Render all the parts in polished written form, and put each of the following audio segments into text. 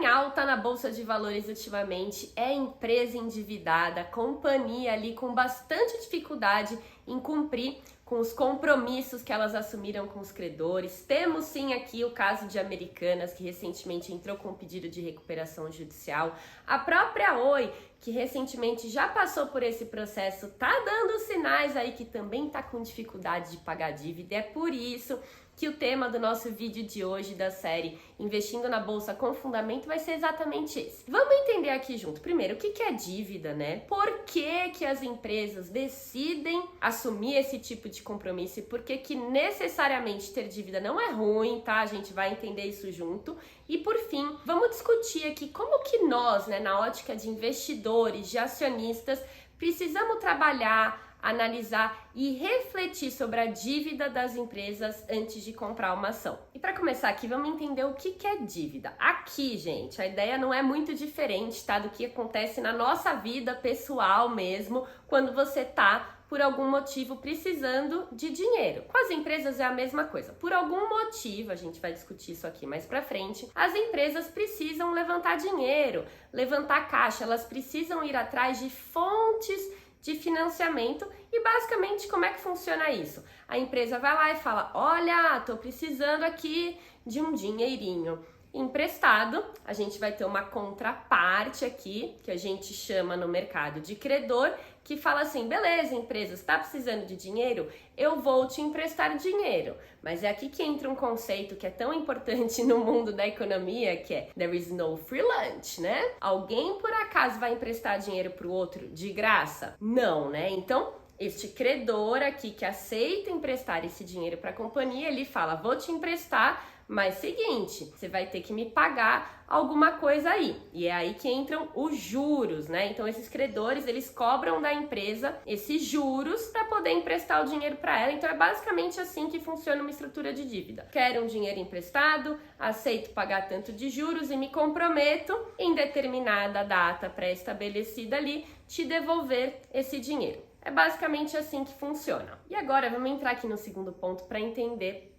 em alta na Bolsa de Valores ultimamente é empresa endividada, companhia ali com bastante dificuldade em cumprir com os compromissos que elas assumiram com os credores. Temos sim aqui o caso de Americanas, que recentemente entrou com um pedido de recuperação judicial. A própria Oi, que recentemente já passou por esse processo, tá dando sinais aí que também tá com dificuldade de pagar dívida. É por isso que o tema do nosso vídeo de hoje da série Investindo na Bolsa com Fundamento vai ser exatamente esse. Vamos entender aqui junto, primeiro, o que é dívida, né? Por que as empresas decidem assumir esse tipo de compromisso e por que necessariamente ter dívida não é ruim, tá? A gente vai entender isso junto. E por fim, vamos discutir aqui como que nós, né, na ótica de investidores, de acionistas, precisamos trabalhar, analisar e refletir sobre a dívida das empresas antes de comprar uma ação. E para começar aqui, vamos entender o que é dívida. Aqui, gente, a ideia não é muito diferente, tá, do que acontece na nossa vida pessoal mesmo, quando você tá por algum motivo precisando de dinheiro. Com as empresas é a mesma coisa. Por algum motivo, a gente vai discutir isso aqui mais pra frente, as empresas precisam levantar dinheiro, levantar caixa, elas precisam ir atrás de fontes de financiamento. E basicamente como é que funciona isso? A empresa vai lá e fala: olha, tô precisando aqui de um dinheirinho emprestado. A gente vai ter uma contraparte aqui, que a gente chama no mercado de credor, que fala assim: beleza, empresa, está precisando de dinheiro? Eu vou te emprestar dinheiro. Mas é aqui que entra um conceito que é tão importante no mundo da economia, que é there is no free lunch, né? Alguém por acaso vai emprestar dinheiro para o outro de graça? Não, né? Então, este credor aqui que aceita emprestar esse dinheiro para a companhia, ele fala: vou te emprestar, mas seguinte, você vai ter que me pagar alguma coisa aí. E é aí que entram os juros, né? Então esses credores, eles cobram da empresa esses juros para poder emprestar o dinheiro para ela. Então é basicamente assim que funciona uma estrutura de dívida. Quero um dinheiro emprestado, aceito pagar tanto de juros e me comprometo em determinada data pré-estabelecida ali te devolver esse dinheiro. É basicamente assim que funciona. E agora vamos entrar aqui no segundo ponto para entender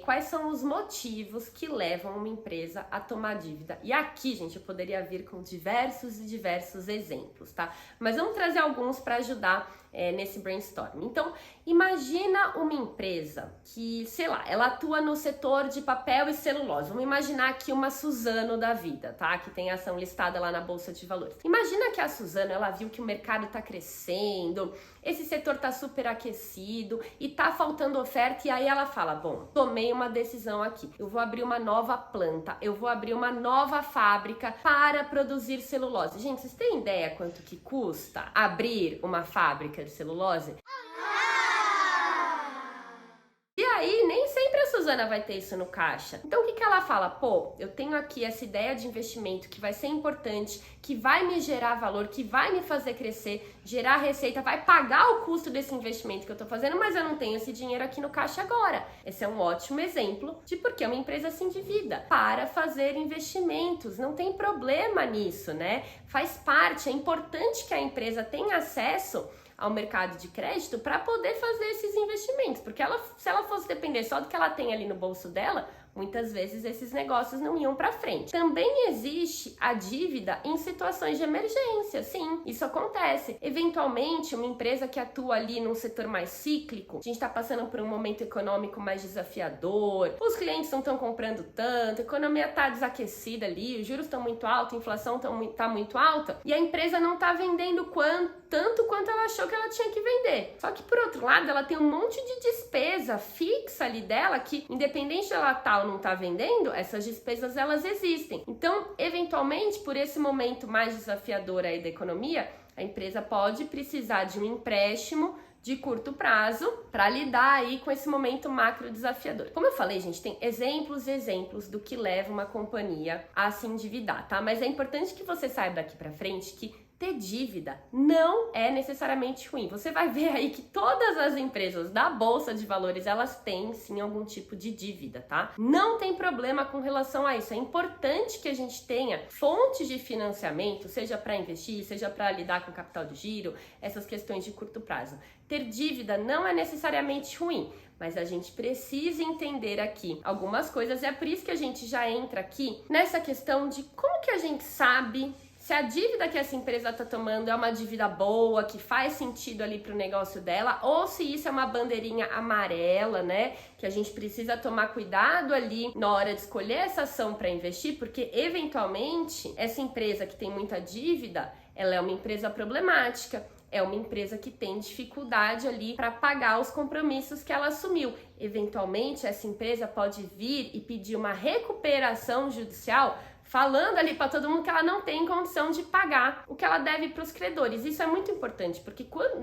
quais são os motivos que levam uma empresa a tomar dívida. E aqui, gente, eu poderia vir com diversos e diversos exemplos, tá? Mas vamos trazer alguns para ajudar nesse brainstorm. Então, imagina uma empresa que, sei lá, ela atua no setor de papel e celulose. Vamos imaginar aqui uma Suzano da vida, tá? Que tem ação listada lá na Bolsa de Valores. Imagina que a Suzano, ela viu que o mercado tá crescendo, esse setor tá super aquecido e tá faltando oferta, e aí ela fala: bom, tomei uma decisão aqui, eu vou abrir uma nova planta, eu vou abrir uma nova fábrica para produzir celulose. Gente, vocês têm ideia quanto que custa abrir uma fábrica de celulose? E aí, nem sempre a Suzana vai ter isso no caixa. Então, o que ela fala? Pô, eu tenho aqui essa ideia de investimento que vai ser importante, que vai me gerar valor, que vai me fazer crescer, gerar receita, vai pagar o custo desse investimento que eu tô fazendo, mas eu não tenho esse dinheiro aqui no caixa agora. Esse é um ótimo exemplo de por que uma empresa se endivida. Para fazer investimentos, não tem problema nisso, né? Faz parte, é importante que a empresa tenha acesso ao mercado de crédito para poder fazer esses investimentos, porque se ela fosse depender só do que ela tem ali no bolso dela, muitas vezes esses negócios não iam para frente. Também existe a dívida em situações de emergência, sim, isso acontece. Eventualmente, uma empresa que atua ali num setor mais cíclico, a gente está passando por um momento econômico mais desafiador, os clientes não estão comprando tanto, a economia está desaquecida ali, os juros estão muito altos, a inflação está muito alta, e a empresa não está vendendo tanto quanto ela achou que ela tinha que vender. Só que, por outro lado, ela tem um monte de despesa fixa ali dela que, independente de ela estar ou não estar vendendo, essas despesas, elas existem. Então, eventualmente, por esse momento mais desafiador aí da economia, a empresa pode precisar de um empréstimo de curto prazo para lidar aí com esse momento macro desafiador. Como eu falei, gente, tem exemplos e exemplos do que leva uma companhia a se endividar, tá? Mas é importante que você saiba daqui para frente que ter dívida não é necessariamente ruim. Você vai ver aí que todas as empresas da Bolsa de Valores, elas têm sim algum tipo de dívida, tá? Não tem problema com relação a isso. É importante que a gente tenha fontes de financiamento, seja para investir, seja para lidar com capital de giro, essas questões de curto prazo. Ter dívida não é necessariamente ruim, mas a gente precisa entender aqui algumas coisas, e é por isso que a gente já entra aqui nessa questão de como que a gente sabe se a dívida que essa empresa está tomando é uma dívida boa, que faz sentido ali para o negócio dela, ou se isso é uma bandeirinha amarela, né? Que a gente precisa tomar cuidado ali na hora de escolher essa ação para investir, porque eventualmente essa empresa que tem muita dívida, ela é uma empresa problemática. É uma empresa que tem dificuldade ali para pagar os compromissos que ela assumiu. Eventualmente, essa empresa pode vir e pedir uma recuperação judicial, falando ali para todo mundo que ela não tem condição de pagar o que ela deve para os credores. Isso é muito importante, porque quando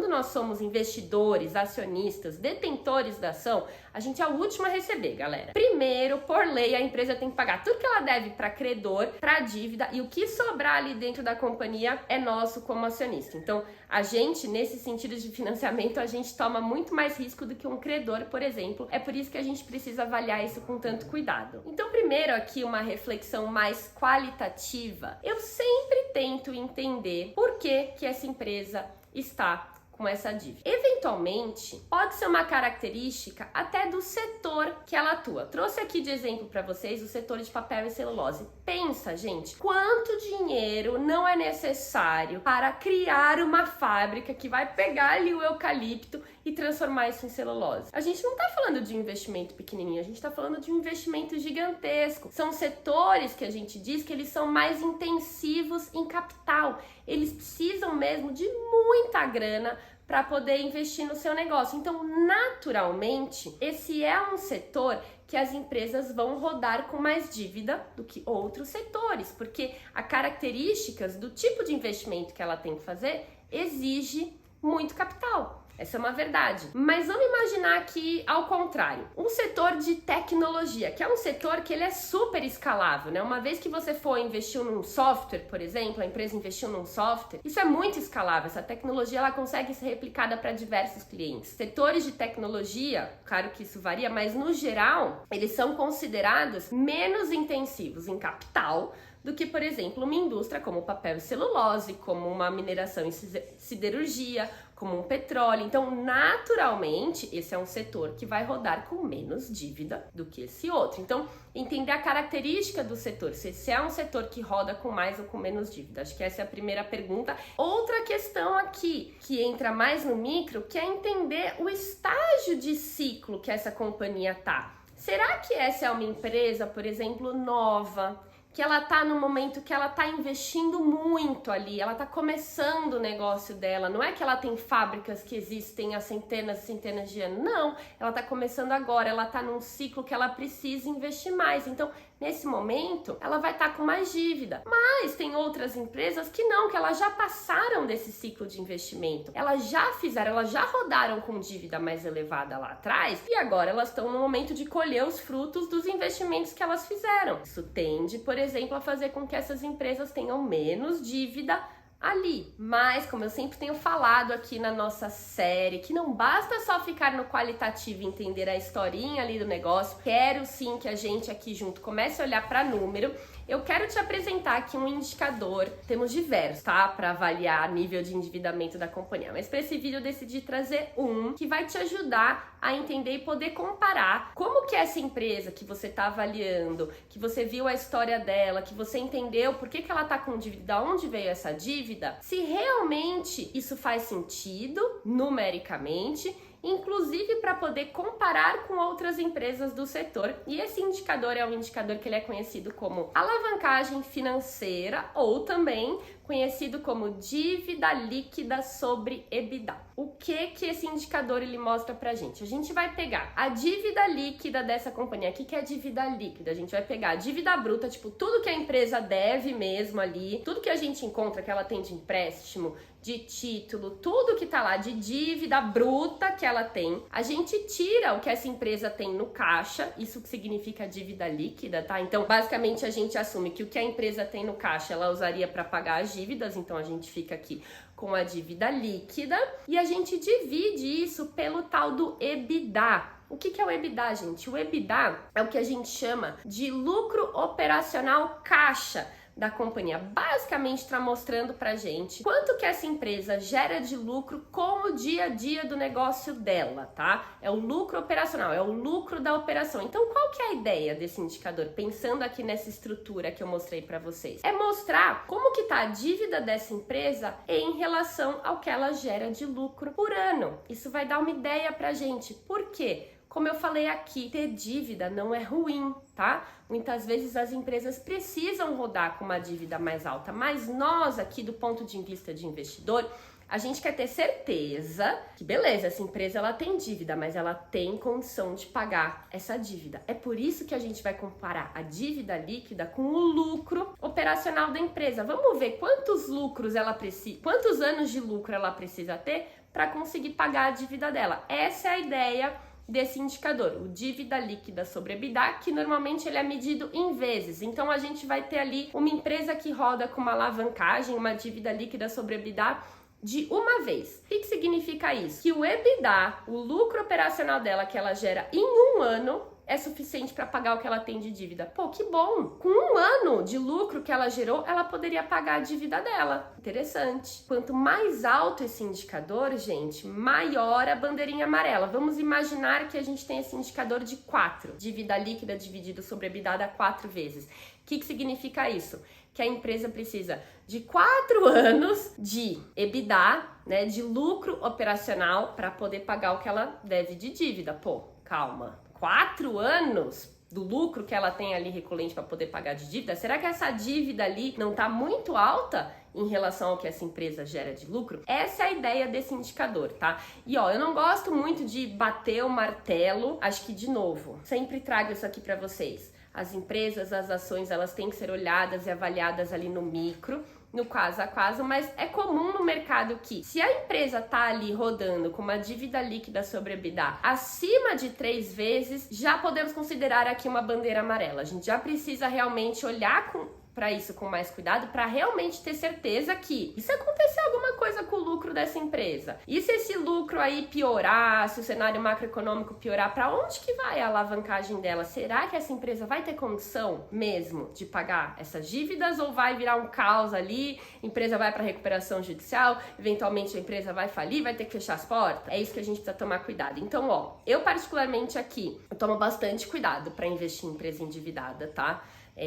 nós somos investidores, acionistas, detentores da ação, a gente é o último a receber, galera. Primeiro, por lei, a empresa tem que pagar tudo que ela deve para credor, para dívida, e o que sobrar ali dentro da companhia é nosso como acionista. Então, a gente, nesse sentido de financiamento, a gente toma muito mais risco do que um credor, por exemplo. É por isso que a gente precisa avaliar isso com tanto cuidado. Então, primeiro aqui, uma reflexão mais qualitativa. Eu sempre tento entender por que essa empresa está com essa dívida. Eventualmente, pode ser uma característica até do setor que ela atua. Trouxe aqui de exemplo para vocês o setor de papel e celulose. Pensa, gente, quanto dinheiro não é necessário para criar uma fábrica que vai pegar ali o eucalipto e transformar isso em celulose. A gente não tá falando de um investimento pequenininho, a gente tá falando de um investimento gigantesco. São setores que a gente diz que eles são mais intensivos em capital. Eles precisam mesmo de muita grana para poder investir no seu negócio. Então, naturalmente, esse é um setor que as empresas vão rodar com mais dívida do que outros setores, porque as características do tipo de investimento que ela tem que fazer exige muito capital. Essa é uma verdade. Mas vamos imaginar aqui ao contrário. Um setor de tecnologia, que é um setor que ele é super escalável, né? Uma vez que você for investir num software, por exemplo, a empresa investiu num software, isso é muito escalável. Essa tecnologia ela consegue ser replicada para diversos clientes. Setores de tecnologia, claro que isso varia, mas no geral, eles são considerados menos intensivos em capital do que, por exemplo, uma indústria como papel e celulose, como uma mineração e siderurgia, como um petróleo. Então, naturalmente, esse é um setor que vai rodar com menos dívida do que esse outro. Então, entender a característica do setor, se esse é um setor que roda com mais ou com menos dívida. Acho que essa é a primeira pergunta. Outra questão aqui, que entra mais no micro, que é entender o estágio de ciclo que essa companhia tá. Será que essa é uma empresa, por exemplo, nova, que ela tá no momento que ela tá investindo muito ali, ela tá começando o negócio dela, não é que ela tem fábricas que existem há centenas e centenas de anos, não, ela tá começando agora, ela tá num ciclo que ela precisa investir mais, então nesse momento ela vai estar com mais dívida, mas tem outras empresas que não, que elas já passaram desse ciclo de investimento, elas já rodaram com dívida mais elevada lá atrás e agora elas estão no momento de colher os frutos dos investimentos que elas fizeram. Isso tende, por exemplo, a fazer com que essas empresas tenham menos dívida ali. Mas, como eu sempre tenho falado aqui na nossa série, que não basta só ficar no qualitativo e entender a historinha ali do negócio, quero sim que a gente aqui junto comece a olhar para número. Eu quero te apresentar aqui um indicador, temos diversos, tá? Para avaliar nível de endividamento da companhia. Mas para esse vídeo eu decidi trazer um que vai te ajudar a entender e poder comparar como que essa empresa que você está avaliando, que você viu a história dela, que você entendeu por que ela está com dívida, de onde veio essa dívida, se realmente isso faz sentido numericamente, inclusive para poder comparar com outras empresas do setor. E esse indicador é um indicador que ele é conhecido como alavancagem financeira ou também conhecido como dívida líquida sobre EBITDA. O que esse indicador ele mostra pra gente? A gente vai pegar a dívida líquida dessa companhia. O que é dívida líquida? A gente vai pegar a dívida bruta, tipo, tudo que a empresa deve mesmo ali, tudo que a gente encontra que ela tem de empréstimo, de título, tudo que tá lá de dívida bruta que ela tem, a gente tira o que essa empresa tem no caixa, isso que significa dívida líquida, tá? Então, basicamente, a gente assume que o que a empresa tem no caixa, ela usaria para pagar as dívidas, dívidas, então a gente fica aqui com a dívida líquida e a gente divide isso pelo tal do EBITDA. O que é o EBITDA, gente? O EBITDA é o que a gente chama de lucro operacional caixa da companhia. Basicamente está mostrando pra gente quanto que essa empresa gera de lucro com o dia a dia do negócio dela, tá? É o lucro operacional, é o lucro da operação. Então, qual que é a ideia desse indicador? Pensando aqui nessa estrutura que eu mostrei pra vocês. É mostrar como que tá a dívida dessa empresa em relação ao que ela gera de lucro por ano. Isso vai dar uma ideia pra gente. Por quê? Como eu falei aqui, ter dívida não é ruim, tá? Muitas vezes as empresas precisam rodar com uma dívida mais alta, mas nós aqui do ponto de vista de investidor, a gente quer ter certeza que, beleza, essa empresa ela tem dívida, mas ela tem condição de pagar essa dívida. É por isso que a gente vai comparar a dívida líquida com o lucro operacional da empresa. Vamos ver quantos lucros ela precisa, quantos anos de lucro ela precisa ter para conseguir pagar a dívida dela. Essa é a ideia desse indicador, o dívida líquida sobre EBITDA, que normalmente ele é medido em vezes. Então a gente vai ter ali uma empresa que roda com uma alavancagem, uma dívida líquida sobre EBITDA de uma vez. O que significa isso? Que o EBITDA, o lucro operacional dela que ela gera em um ano, é suficiente para pagar o que ela tem de dívida. Pô, que bom! Com um ano de lucro que ela gerou, ela poderia pagar a dívida dela. Interessante. Quanto mais alto esse indicador, gente, maior a bandeirinha amarela. Vamos imaginar que a gente tem esse indicador de 4. Dívida líquida dividido sobre EBITDA dá 4 vezes. O que significa isso? Que a empresa precisa de 4 anos de EBITDA, né, de lucro operacional para poder pagar o que ela deve de dívida. Pô, calma. 4 anos do lucro que ela tem ali recorrente para poder pagar de dívida? Será que essa dívida ali não está muito alta em relação ao que essa empresa gera de lucro? Essa é a ideia desse indicador, tá? E ó, eu não gosto muito de bater o martelo, acho que de novo, sempre trago isso aqui para vocês. As empresas, as ações, elas têm que ser olhadas e avaliadas ali no micro, no caso a caso, mas é comum no mercado que, se a empresa tá ali rodando com uma dívida líquida sobre EBITDA acima de 3 vezes, já podemos considerar aqui uma bandeira amarela. A gente já precisa realmente olhar para isso com mais cuidado, para realmente ter certeza que, e se acontecer alguma coisa com o lucro dessa empresa? E se esse lucro aí piorar, se o cenário macroeconômico piorar, para onde que vai a alavancagem dela? Será que essa empresa vai ter condição mesmo de pagar essas dívidas ou vai virar um caos ali, a empresa vai para recuperação judicial, eventualmente a empresa vai falir, vai ter que fechar as portas? É isso que a gente precisa tomar cuidado. Então, ó, eu particularmente aqui, eu tomo bastante cuidado para investir em empresa endividada, tá?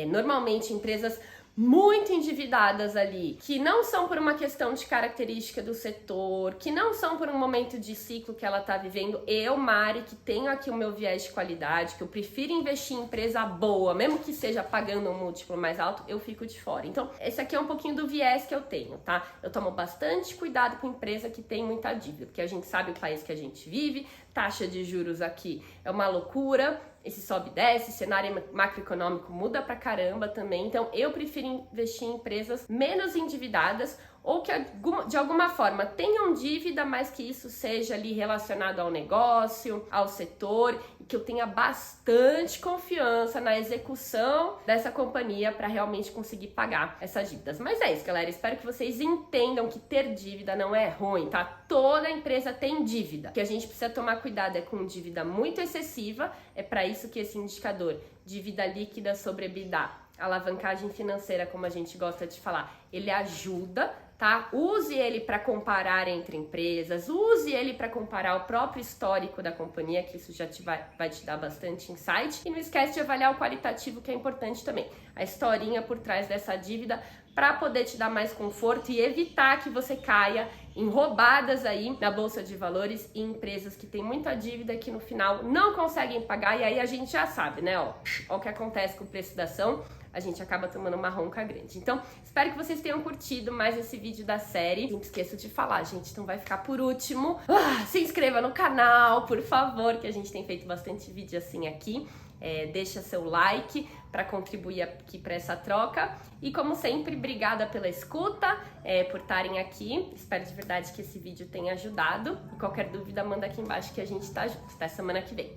Normalmente empresas muito endividadas ali, que não são por uma questão de característica do setor, que não são por um momento de ciclo que ela tá vivendo. Eu, Mari, que tenho aqui o meu viés de qualidade, que eu prefiro investir em empresa boa, mesmo que seja pagando um múltiplo mais alto, eu fico de fora. Então, esse aqui é um pouquinho do viés que eu tenho, tá? Eu tomo bastante cuidado com empresa que tem muita dívida, porque a gente sabe o país que a gente vive, taxa de juros aqui é uma loucura, esse sobe e desce, cenário macroeconômico muda pra caramba também. Então, eu prefiro investir em empresas menos endividadas ou que de alguma forma tenham dívida, mas que isso seja ali relacionado ao negócio, ao setor, e que eu tenha bastante confiança na execução dessa companhia para realmente conseguir pagar essas dívidas. Mas é isso, galera. Espero que vocês entendam que ter dívida não é ruim, tá? Toda empresa tem dívida. O que a gente precisa tomar cuidado é com dívida muito excessiva. É para isso que esse indicador, dívida líquida sobre EBITDA, alavancagem financeira, como a gente gosta de falar, ele ajuda, tá? Use ele para comparar entre empresas, use ele para comparar o próprio histórico da companhia, que isso já vai te dar bastante insight. E não esquece de avaliar o qualitativo, que é importante também. A historinha por trás dessa dívida, para poder te dar mais conforto e evitar que você caia em roubadas aí na Bolsa de Valores e empresas que têm muita dívida que no final não conseguem pagar, e aí a gente já sabe, né? Ó o que acontece com o preço da ação, a gente acaba tomando uma ronca grande. Então, espero que vocês tenham curtido mais esse vídeo da série. Não esqueça de falar, gente, então vai ficar por último. Se inscreva no canal, por favor, que a gente tem feito bastante vídeo assim aqui. Deixa seu like para contribuir aqui para essa troca. E como sempre, obrigada pela escuta, por estarem aqui. Espero de verdade que esse vídeo tenha ajudado. E qualquer dúvida, manda aqui embaixo que a gente tá junto. Até semana que vem.